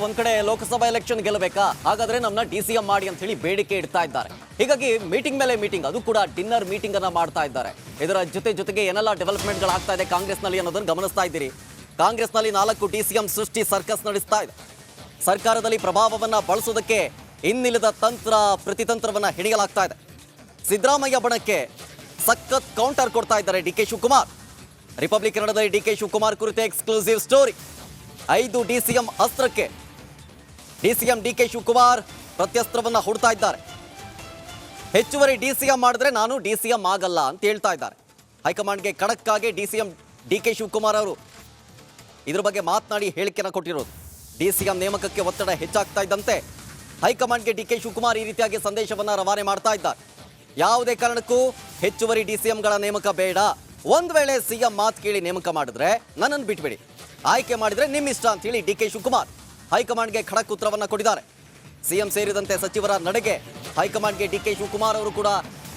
ಒಂದ್ ಕಡೆ ಲೋಕಸಭಾ ಎಲೆಕ್ಷನ್ ಗೆಲ್ಲಬೇಕಾ, ಹಾಗಾದ್ರೆ ನಮ್ಮನ್ನ DCM ಮಾಡಿ ಅಂತ ಹೇಳಿ ಬೇಡಿಕೆ ಇಡ್ತಾ ಇದ್ದಾರೆ. ಹೀಗಾಗಿ ಮೀಟಿಂಗ್ ಮೇಲೆ ಮೀಟಿಂಗ್, ಅದು ಕೂಡ ಡಿನ್ನರ್ ಮೀಟಿಂಗ್ ಅನ್ನ ಮಾಡ್ತಾ ಇದ್ದಾರೆ. ಇದರ ಜೊತೆಗೆ ಏನೆಲ್ಲ ಡೆವಲಪ್ಮೆಂಟ್ಗಳಾಗ್ತಾ ಇದೆ ಕಾಂಗ್ರೆಸ್ನಲ್ಲಿ ಅನ್ನೋದನ್ನು ಗಮನಿಸ್ತಾ ಇದ್ದೀರಿ. ಕಾಂಗ್ರೆಸ್ನಲ್ಲಿ 4 DCM ಸೃಷ್ಟಿ ಸರ್ಕಸ್ ನಡೆಸ್ತಾ ಇದೆ. ಸರ್ಕಾರದಲ್ಲಿ ಪ್ರಭಾವವನ್ನ ಬಳಸೋದಕ್ಕೆ ಇನ್ನಿಲ್ಲದ ತಂತ್ರ ಪ್ರತಿತಂತ್ರವನ್ನ ಹಿಡಿಯಲಾಗ್ತಾ ಇದೆ. ಸಿದ್ದರಾಮಯ್ಯ ಬಣಕ್ಕೆ ಸಖತ್ ಕೌಂಟರ್ ಕೊಡ್ತಾ ಇದ್ದಾರೆ DK ಶಿವಕುಮಾರ್. ರಿಪಬ್ಲಿಕ್ ಕನ್ನಡದಲ್ಲಿ DK ಶಿವಕುಮಾರ್ ಕುರಿತ ಎಕ್ಸ್ಕ್ಲೂಸಿವ್ ಸ್ಟೋರಿ. 5 DCM ಅಸ್ತ್ರಕ್ಕೆ DK ಶಿವಕುಮಾರ್ ಪ್ರತ್ಯಸ್ತ್ರವನ್ನ ಹುಡ್ತಾ ಇದ್ದಾರೆ. ಹೆಚ್ಚುವರಿ DCM ಮಾಡಿದ್ರೆ ನಾನು DCM ಆಗಲ್ಲ ಅಂತ ಹೇಳ್ತಾ ಇದ್ದಾರೆ. ಹೈಕಮಾಂಡ್ಗೆ ಖಡಕ್ ಆಗಿ DK ಶಿವಕುಮಾರ್ ಅವರು ಇದ್ರ ಬಗ್ಗೆ ಮಾತನಾಡಿ ಹೇಳಿಕೆಯನ್ನು ಕೊಟ್ಟಿರೋದು. DCM ನೇಮಕಕ್ಕೆ ಒತ್ತಡ ಹೆಚ್ಚಾಗ್ತಾ ಇದ್ದಂತೆ ಹೈಕಮಾಂಡ್ಗೆ DK ಶಿವಕುಮಾರ್ ಈ ರೀತಿಯಾಗಿ ಸಂದೇಶವನ್ನ ರವಾನೆ ಮಾಡ್ತಾ ಇದ್ದಾರೆ. ಯಾವುದೇ ಕಾರಣಕ್ಕೂ ಹೆಚ್ಚುವರಿ DCMಗಳ ನೇಮಕ ಬೇಡ. ಒಂದ್ ವೇಳೆ CM ಮಾತು ಕೇಳಿ ನೇಮಕ ಮಾಡಿದ್ರೆ ನನ್ನನ್ನು ಬಿಟ್ಬಿಡಿ, ಆಯ್ಕೆ ಮಾಡಿದ್ರೆ ನಿಮ್ಮ ಇಷ್ಟ ಅಂತ ಹೇಳಿ DK ಶಿವಕುಮಾರ್ ಹೈಕಮಾಂಡ್ಗೆ ಖಡಕ್ ಉತ್ತರವನ್ನ ಕೊಟ್ಟಿದ್ದಾರೆ. CM ಸೇರಿದಂತೆ ಸಚಿವರ ನಡೆಗೆ ಹೈಕಮಾಂಡ್ಗೆ DK ಶಿವಕುಮಾರ್ ಅವರು ಕೂಡ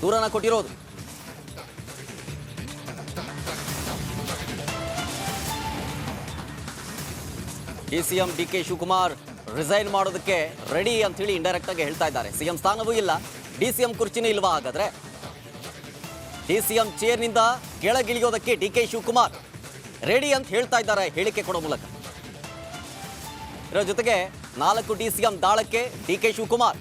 ದೂರನ ಕೊಟ್ಟಿರೋದು. DCM DK ಶಿವಕುಮಾರ್ ರಿಸೈನ್ ಮಾಡೋದಕ್ಕೆ ರೆಡಿ ಅಂತ ಹೇಳಿ ಇಂಡೈರೆಕ್ಟ್ ಆಗಿ ಹೇಳ್ತಾ ಇದ್ದಾರೆ. CM ಸ್ಥಾನವೂ ಇಲ್ಲ, DCM ಕುರ್ಚಿನೂ ಇಲ್ವಾ? ಹಾಗಾದ್ರೆ DCM ಚೇರ್ನಿಂದ ಕೆಳಗಿಳಿಯೋದಕ್ಕೆ DK ಶಿವಕುಮಾರ್ ರೆಡಿ ಅಂತ ಹೇಳ್ತಾ ಇದ್ದಾರೆ ಹೇಳಿಕೆ ಕೊಡೋ ಮೂಲಕ. ಇದರ ಜೊತೆಗೆ 4 DCM ದಾಳಕ್ಕೆ DK ಶಿವಕುಮಾರ್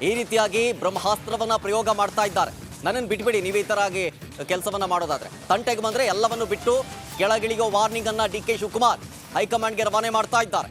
ಈ ರೀತಿಯಾಗಿ ಬ್ರಹ್ಮಾಸ್ತ್ರವನ್ನ ಪ್ರಯೋಗ ಮಾಡ್ತಾ ಇದ್ದಾರೆ. ನನ್ನನ್ನು ಬಿಟ್ಬಿಡಿ, ನೀವು ಈ ತರ ಆಗಿ ಕೆಲಸವನ್ನ ಮಾಡೋದಾದ್ರೆ, ತಂಟೆಗೆ ಬಂದ್ರೆ ಎಲ್ಲವನ್ನು ಬಿಟ್ಟು ಕೆಳಗಿಳಿಯೋ ವಾರ್ನಿಂಗ್ ಅನ್ನ DK ಶಿವಕುಮಾರ್ ಹೈಕಮಾಂಡ್ಗೆ ರವಾನೆ ಮಾಡ್ತಾ ಇದ್ದಾರೆ.